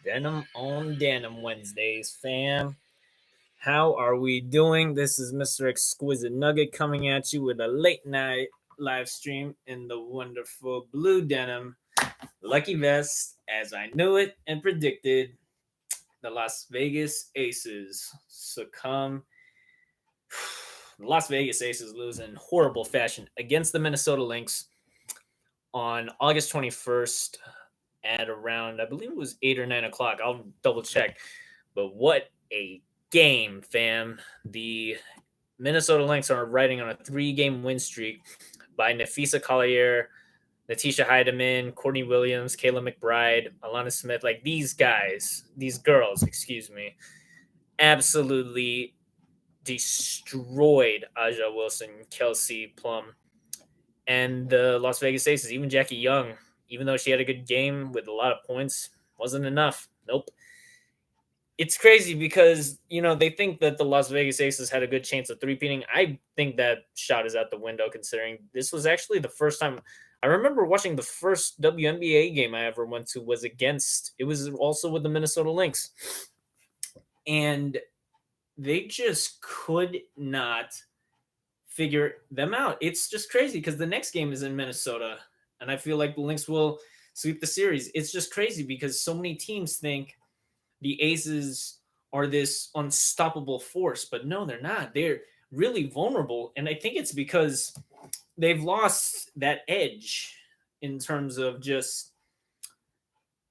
Denim on Denim Wednesdays, fam. How are we doing? This is Mr. Exquisite Nugget coming at you with a late night live stream in the wonderful blue denim lucky vest. As I knew it and predicted, the Las Vegas Aces succumb. The Las Vegas Aces lose in horrible fashion against the Minnesota Lynx on August 21st at around, I believe it was 8 or 9 o'clock. I'll double check. But what a game, fam. The Minnesota Lynx are riding on a 3-game win streak by Nafisa Collier, Natisha Heidemann, Courtney Williams, Kayla McBride, Alana Smith. Like these girls, excuse me, absolutely destroyed Aja Wilson, Kelsey Plum, and the Las Vegas Aces. Even Jackie Young, even though she had a good game with a lot of points, wasn't enough. Nope. It's crazy because, they think that the Las Vegas Aces had a good chance of three-peating. I think that shot is out the window considering this was actually the first time. I remember watching the first WNBA game I ever went to it was also with the Minnesota Lynx. And they just could not figure them out. It's just crazy because the next game is in Minnesota, and I feel like the Lynx will sweep the series. It's just crazy because so many teams think the Aces are this unstoppable force, but no, they're not. They're really vulnerable, and I think it's because they've lost that edge in terms of just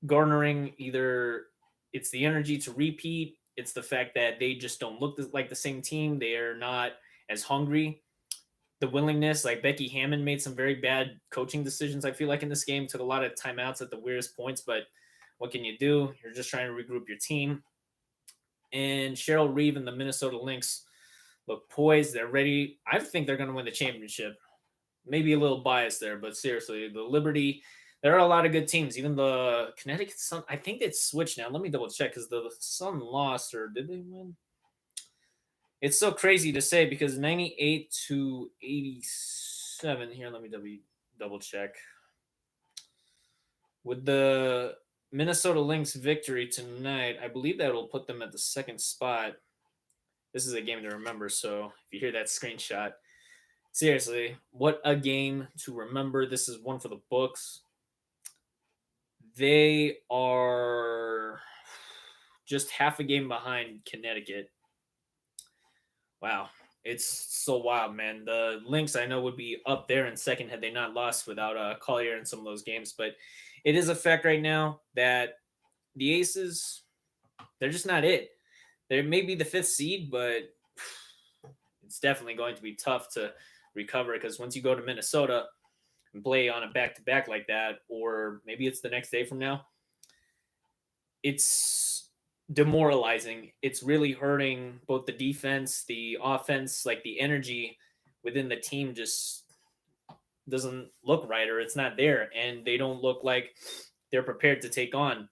garnering either it's the energy to repeat, it's the fact that they just don't look like the same team. They are not as hungry. The willingness, like Becky Hammond made some very bad coaching decisions, I feel like, in this game, took a lot of timeouts at the weirdest points, but what can you do? You're just trying to regroup your team. And Cheryl Reeve and the Minnesota Lynx look poised. They're ready. I think they're going to win the championship. Maybe a little biased there, but seriously, the Liberty, there are a lot of good teams. Even the Connecticut Sun, I think it's switched now. Let me double check because the Sun lost, or did they win? It's so crazy to say because 98-87. Here, let me double check. With the Minnesota Lynx victory tonight, I believe that will put them at the second spot. This is a game to remember, so if you hear that screenshot, seriously, what a game to remember. This is one for the books. They are just half a game behind Connecticut. Wow. It's so wild, man. The Lynx, I know, would be up there in second had they not lost without Collier in some of those games. But it is a fact right now that the Aces, they're just not it. They may be the fifth seed, but it's definitely going to be tough to recover because once you go to Minnesota and play on a back-to-back like that, or maybe it's the next day from now, it's demoralizing. It's really hurting both the defense, the offense, like the energy within the team just doesn't look right, or it's not there, and they don't look like they're prepared to take on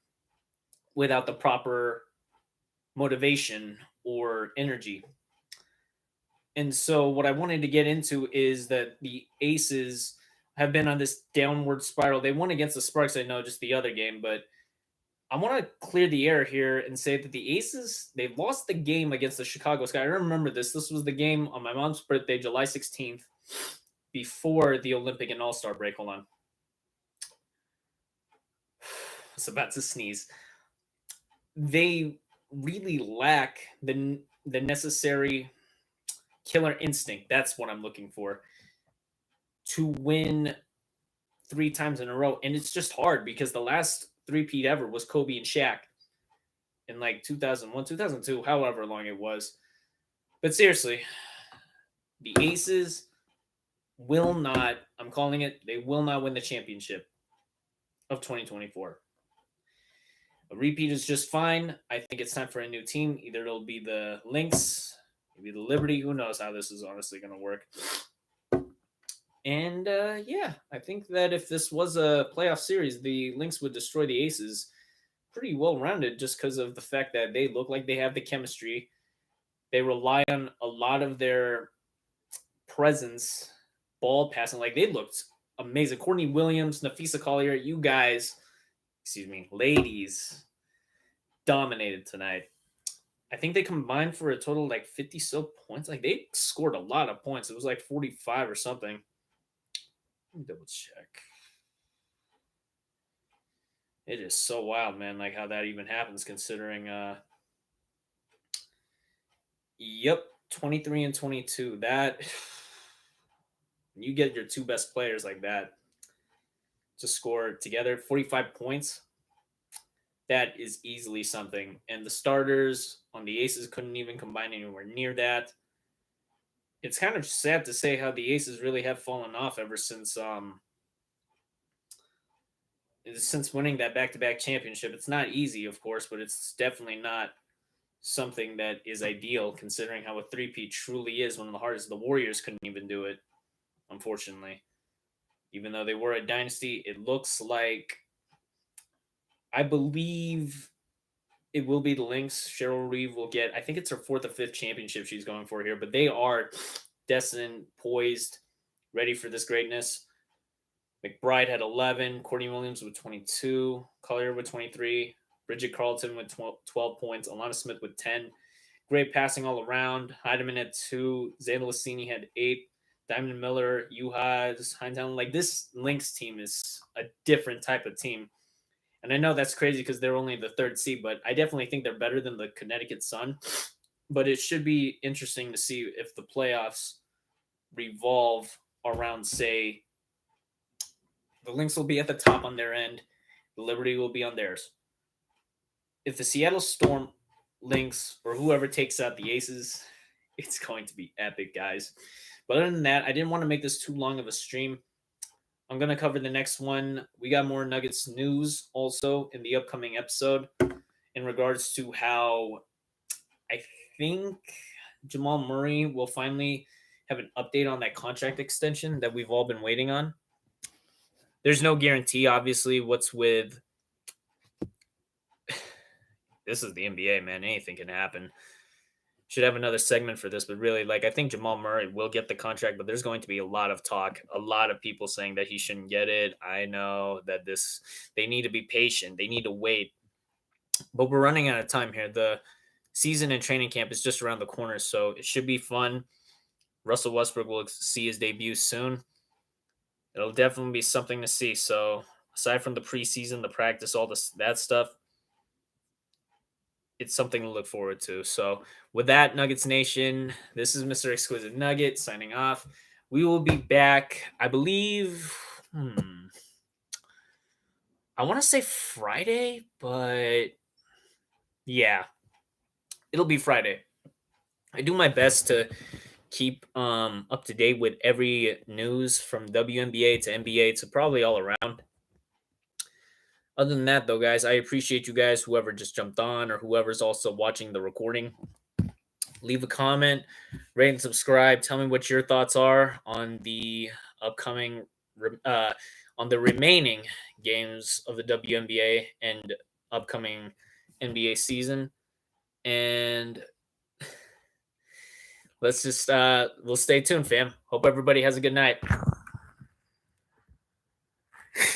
without the proper motivation or energy. And so what I wanted to get into is that the Aces have been on this downward spiral. They won against the Sparks, I know, just the other game, but I want to clear the air here and say that the Aces, they lost the game against the Chicago Sky. I remember this. This was the game on my mom's birthday, July 16th, before the Olympic and All-Star break. Hold on. I was about to sneeze. They really lack the necessary killer instinct. That's what I'm looking for. To win 3 times in a row. And it's just hard because the last three-peat ever was Kobe and Shaq in like 2001, 2002, however long it was. But seriously, the Aces will not, I'm calling it, they will not win the championship of 2024. A repeat is just fine. I think it's time for a new team. Either it'll be the Lynx, maybe the Liberty. Who knows how this is honestly going to work. And yeah, I think that if this was a playoff series, the Lynx would destroy the Aces pretty well-rounded just because of the fact that they look like they have the chemistry. They rely on a lot of their presence, ball passing. Like, they looked amazing. Courtney Williams, Nafisa Collier, you guys, ladies, dominated tonight. I think they combined for a total like 50 so points. Like they scored a lot of points. It was like 45 or something. Let me double check. It is so wild, man, like how that even happens considering yep, 23 and 22. That you get your two best players like that to score together 45 points. That is easily something. And the starters on the Aces couldn't even combine anywhere near that. It's kind of sad to say how the Aces really have fallen off ever since winning that back-to-back championship. It's not easy, of course, but it's definitely not something that is ideal considering how a three-peat truly is one of the hardest. The Warriors couldn't even do it, unfortunately. Even though they were a dynasty, it looks like, I believe it will be the Lynx. Cheryl Reeve will get, I think it's her fourth or fifth championship she's going for here, but they are destined, poised, ready for this greatness. McBride had 11, Courtney Williams with 22, Collier with 23, Bridget Carlton with 12 points, Alana Smith with 10. Great passing all around. Heidemann had 2, Zayla Lassini had 8, Diamond Miller, Uhas, Heintown. Like this Lynx team is a different type of team. And I know that's crazy because they're only the third seed, but I definitely think they're better than the Connecticut Sun. But it should be interesting to see if the playoffs revolve around, say, the Lynx will be at the top on their end, the Liberty will be on theirs. If the Seattle Storm, Lynx, or whoever takes out the Aces, it's going to be epic, guys. But other than that, I didn't want to make this too long of a stream. I'm going to cover the next one. We got more Nuggets news also in the upcoming episode in regards to how I think Jamal Murray will finally have an update on that contract extension that we've all been waiting on. There's no guarantee, obviously, what's with this is the NBA, man. Anything can happen. Should have another segment for this, but really, like, I think Jamal Murray will get the contract, but there's going to be a lot of talk, a lot of people saying that he shouldn't get it. I know that they need to be patient. They need to wait, but we're running out of time here. The season and training camp is just around the corner, so it should be fun. Russell Westbrook will see his debut soon. It'll definitely be something to see. So aside from the preseason, the practice, all that stuff, it's something to look forward to. So with that, Nuggets Nation, this is Mr. Exquisite Nugget signing off. We will be back, I believe, I want to say Friday, but yeah, it'll be Friday. I do my best to keep up to date with every news from WNBA to NBA to probably all around. Other than that, though, guys, I appreciate you guys, whoever just jumped on or whoever's also watching the recording. Leave a comment, rate and subscribe. Tell me what your thoughts are on the upcoming, on the remaining games of the WNBA and upcoming NBA season. And let's just, we'll stay tuned, fam. Hope everybody has a good night.